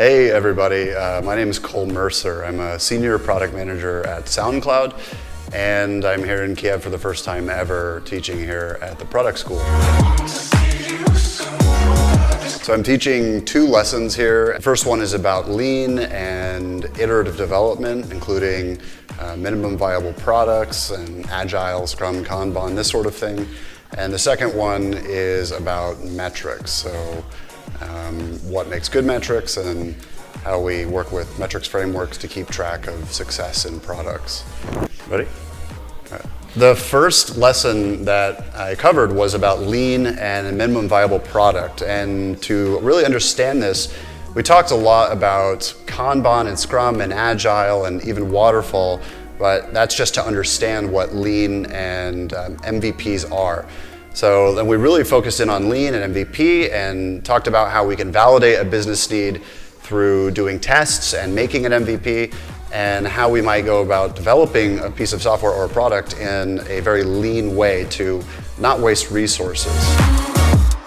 Hey everybody, my name is Cole Mercer. I'm a senior product manager at SoundCloud, and I'm here in Kiev for the first time ever teaching here at the product school. So I'm teaching 2 lessons here. The first one is about lean and iterative development, including minimum viable products and agile, Scrum, Kanban, this sort of thing. And the second one is about metrics. So what makes good metrics and how we work with metrics frameworks to keep track of success in products. Ready? All right. The first lesson that I covered was about lean and a minimum viable product. And to really understand this, we talked a lot about Kanban and Scrum and Agile and even Waterfall, but that's just to understand what lean and MVPs are. So then we really focused in on lean and MVP and talked about how we can validate a business need through doing tests and making an MVP, and how we might go about developing a piece of software or a product in a very lean way to not waste resources.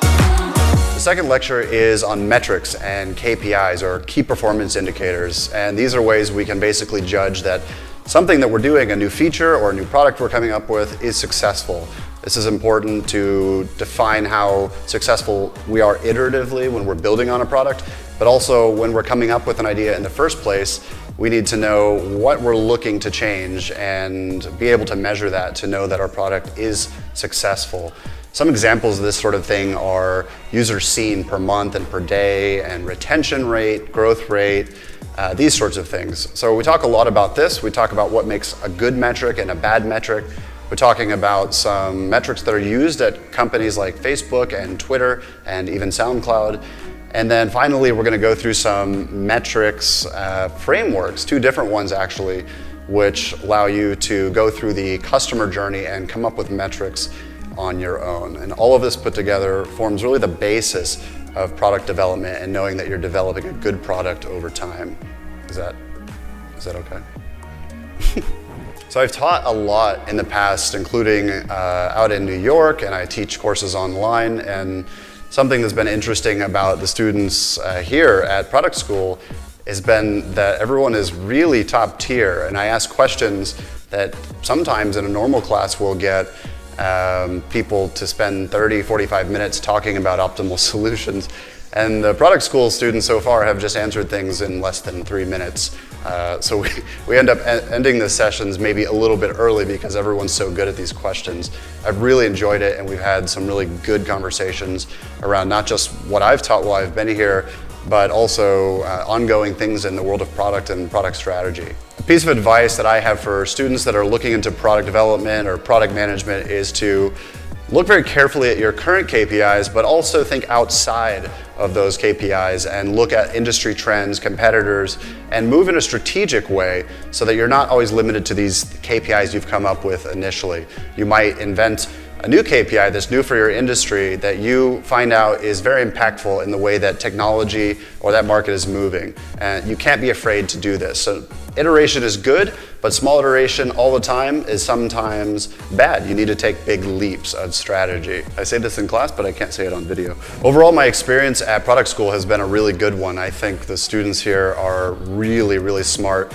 The second lecture is on metrics and KPIs, or key performance indicators, and these are ways we can basically judge that something that we're doing, a new feature or a new product we're coming up with, is successful. This is important to define how successful we are iteratively when we're building on a product, but also when we're coming up with an idea in the first place, we need to know what we're looking to change and be able to measure that to know that our product is successful. Some examples of this sort of thing are users seen per month and per day, and retention rate, growth rate, these sorts of things. So we talk a lot about this. We talk about what makes a good metric and a bad metric. We're talking about some metrics that are used at companies like Facebook and Twitter and even SoundCloud. And then finally, we're going to go through some metrics frameworks, 2 different ones actually, which allow you to go through the customer journey and come up with metrics on your own. And all of this put together forms really the basis of product development and knowing that you're developing a good product over time. Is that okay? So I've taught a lot in the past, including out in New York, and I teach courses online. And something that's been interesting about the students here at Product School has been that everyone is really top tier. And I ask questions that sometimes in a normal class will get people to spend 30, 45 minutes talking about optimal solutions. And the product school students so far have just answered things in less than 3 minutes. So we end up ending the sessions maybe a little bit early because everyone's so good at these questions. I've really enjoyed it, and we've had some really good conversations around not just what I've taught while I've been here, but also ongoing things in the world of product and product strategy. A piece of advice that I have for students that are looking into product development or product management is to look very carefully at your current KPIs, but also think outside of those KPIs and look at industry trends, competitors, and move in a strategic way so that you're not always limited to these KPIs you've come up with initially. You might invent a new KPI that's new for your industry that you find out is very impactful in the way that technology or that market is moving. And you can't be afraid to do this. So iteration is good, but small iteration all the time is sometimes bad. You need to take big leaps of strategy. I say this in class, but I can't say it on video. Overall, my experience at Product School has been a really good one. I think the students here are really, really smart.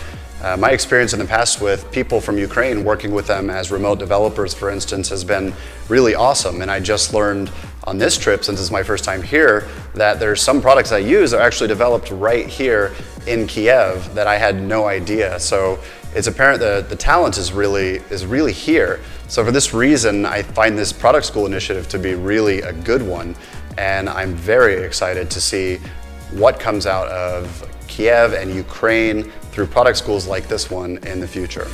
My experience in the past with people from Ukraine, working with them as remote developers, for instance, has been really awesome. And I just learned on this trip, since it's my first time here, that there's some products I use that are actually developed right here in Kiev that I had no idea. So it's apparent that the talent is really here. So for this reason, I find this product school initiative to be really a good one. And I'm very excited to see what comes out of Kiev and Ukraine through product schools like this one in the future.